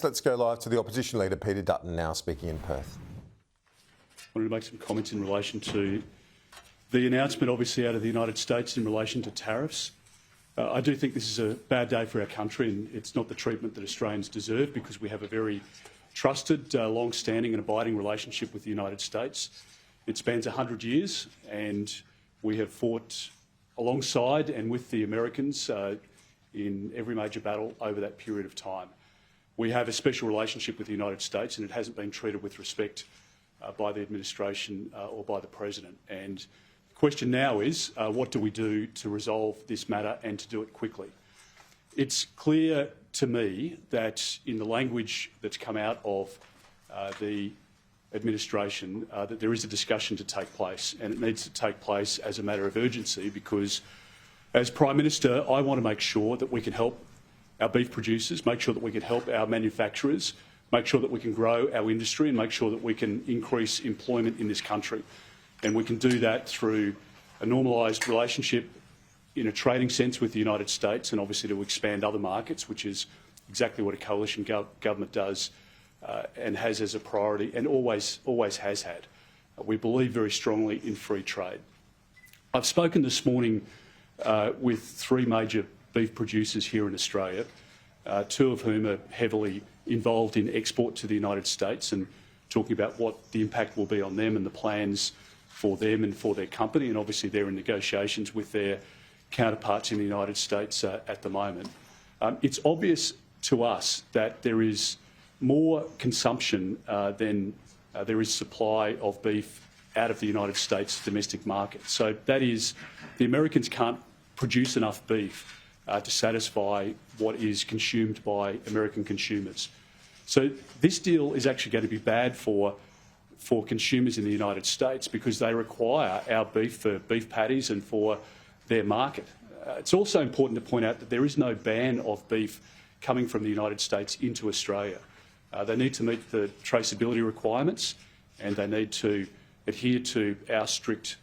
Let's go live to the opposition leader, Peter Dutton, now speaking in Perth. I wanted to make some comments in relation to the announcement, obviously, out of the United States in relation to tariffs. I do think this is a bad day for our country, and it's not the treatment that Australians deserve, because we have a very trusted, long-standing and abiding relationship with the United States. It spans 100 years, and we have fought alongside and with the Americans in every major battle over that period of time. We have a special relationship with the United States, and it hasn't been treated with respect by the administration or by the President. And the question now is, what do we do to resolve this matter and to do it quickly? It's clear to me that in the language that's come out of the administration that there is a discussion to take place, and it needs to take place as a matter of urgency, because as Prime Minister, I want to make sure that we can help our beef producers, make sure that we can help our manufacturers, make sure that we can grow our industry and make sure that we can increase employment in this country. And we can do that through a normalised relationship in a trading sense with the United States, and obviously to expand other markets, which is exactly what a coalition government does and has as a priority, and always has had. We believe very strongly in free trade. I've spoken this morning with three major beef producers here in Australia, two of whom are heavily involved in export to the United States, and talking about what the impact will be on them and the plans for them and for their company. And obviously they're in negotiations with their counterparts in the United States at the moment. It's obvious to us that there is more consumption than there is supply of beef out of the United States domestic market. So that is, the Americans can't produce enough beef to satisfy what is consumed by American consumers. So this deal is actually going to be bad for consumers in the United States, because they require our beef for beef patties and for their market. It's also important to point out that there is no ban of beef coming from the United States into Australia. They need to meet the traceability requirements, and they need to adhere to our strict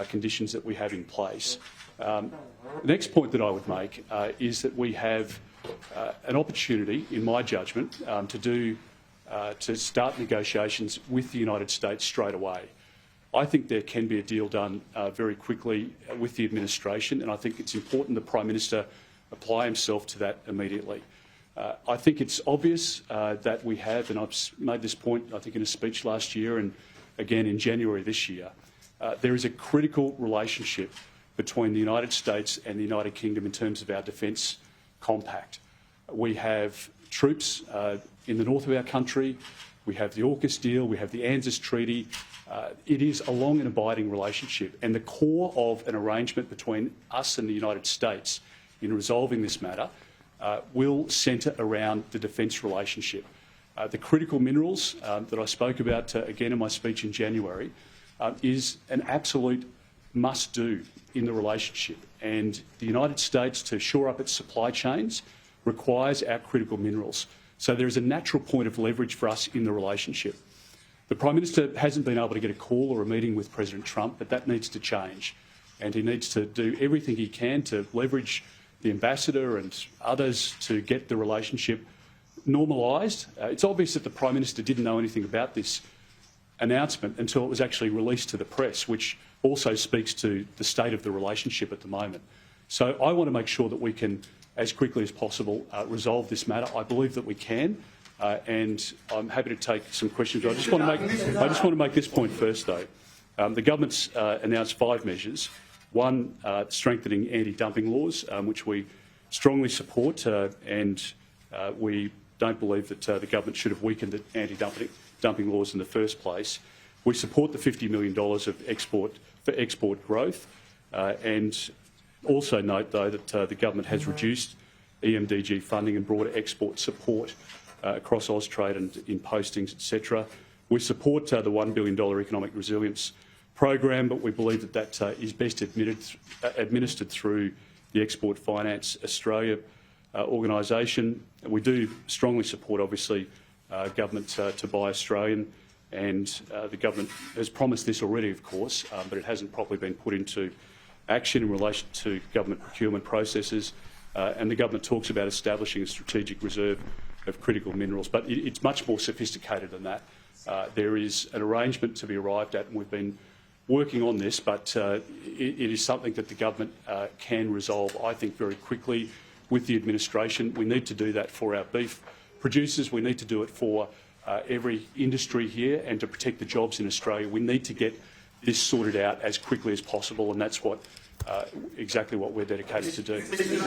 conditions that we have in place. The next point that I would make is that we have an opportunity, in my judgment, to start negotiations with the United States straight away. I think there can be a deal done very quickly with the administration, and I think it's important the Prime Minister apply himself to that immediately. I think it's obvious that we have, and I've made this point I think in a speech last year and again in January this year, there is a critical relationship between the United States and the United Kingdom in terms of our defence compact. We have troops in the north of our country, we have the AUKUS deal, we have the ANZUS treaty. It is a long and abiding relationship, and the core of an arrangement between us and the United States in resolving this matter will centre around the defence relationship. The critical minerals that I spoke about again in my speech in January is an absolute must-do in the relationship, and the United States, to shore up its supply chains, requires our critical minerals. So there is a natural point of leverage for us in the relationship. The Prime Minister hasn't been able to get a call or a meeting with President Trump, but that needs to change, and he needs to do everything he can to leverage the Ambassador and others to get the relationship normalised. It's obvious that the Prime Minister didn't know anything about this announcement until it was actually released to the press, which also speaks to the state of the relationship at the moment. So I want to make sure that we can, as quickly as possible, resolve this matter. I believe that we can, and I'm happy to take some questions. I just want to make this point first, though. The government's announced 5 measures. One, strengthening anti-dumping laws, which we strongly support, and we don't believe that the government should have weakened the anti-dumping laws in the first place. We support the $50 million for export growth, and also note, though, that the government has reduced EMDG funding and broader export support across Austrade and in postings, etc. We support the $1 billion economic resilience program, but we believe that that is best administered through the Export Finance Australia organisation. We do strongly support, obviously, government to buy Australian, and the government has promised this already, of course, but it hasn't properly been put into action in relation to government procurement processes. And the government talks about establishing a strategic reserve critical minerals. But it's much more sophisticated than that. There is an arrangement to be arrived at, and we've been working on this, but it is something that the government can resolve, I think, very quickly with the administration. We need to do that for our beef producers. We need to do it for every industry here, and to protect the jobs in Australia. We need to get this sorted out as quickly as possible, and that's exactly what we're dedicated to do.